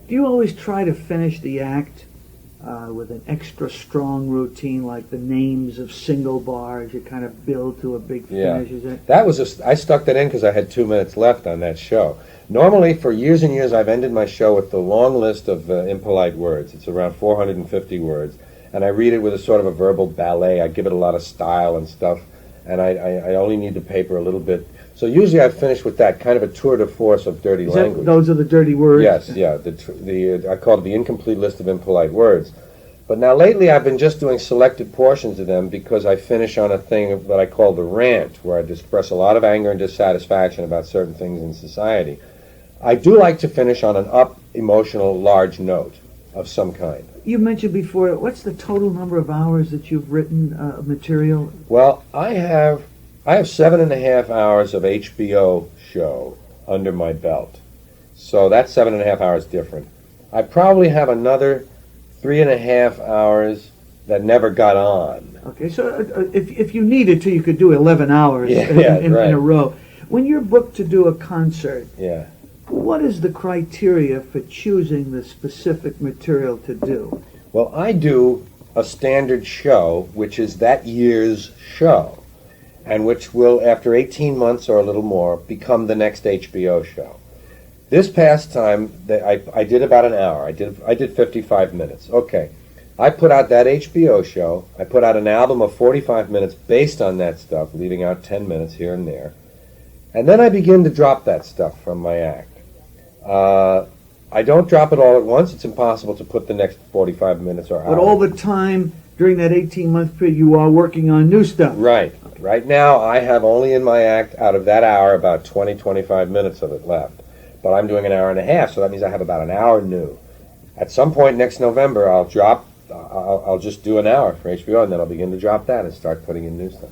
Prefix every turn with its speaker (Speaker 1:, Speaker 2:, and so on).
Speaker 1: Do you always try to finish the act with an extra strong routine, like the names of single bars? You kind of build to a big finish. Is it?
Speaker 2: That was I stuck that in because I had 2 minutes left on that show. Normally, for years and years, I've ended my show with the long list of impolite words. It's around 450 words, and I read it with a sort of a verbal ballet. I give it a lot of style and stuff, and I only need the paper a little bit. So usually I finish with that kind of a tour de force of dirty language.
Speaker 1: Those are the dirty words?
Speaker 2: Yes, yeah. I call it the incomplete list of impolite words. But now lately I've been just doing selected portions of them because I finish on a thing that I call the rant, where I express a lot of anger and dissatisfaction about certain things in society. I do like to finish on an up, emotional, large note of some kind.
Speaker 1: You mentioned before, what's the total number of hours that you've written material?
Speaker 2: Well, I have 7.5 hours of HBO show under my belt. So that's 7.5 hours different. I probably have another 3.5 hours that never got on.
Speaker 1: Okay, so if you needed to, you could do 11 hours in a row. When you're booked to do a concert, what is the criteria for choosing the specific material to do?
Speaker 2: Well, I do a standard show, which is that year's show, and which will, after 18 months or a little more, become the next HBO show. This past time, I did about an hour. I did 55 minutes. Okay. I put out that HBO show. I put out an album of 45 minutes based on that stuff, leaving out 10 minutes here and there. And then I begin to drop that stuff from my act. I don't drop it all at once. It's impossible to put the next 45 minutes or hour.
Speaker 1: But all the time during that 18-month period, you are working on new stuff.
Speaker 2: Right. Okay. Right now, I have only in my act, out of that hour, about 20, 25 minutes of it left. But I'm doing an hour and a half, so that means I have about an hour new. At some point next November, I'll just do an hour for HBO, and then I'll begin to drop that and start putting in new stuff.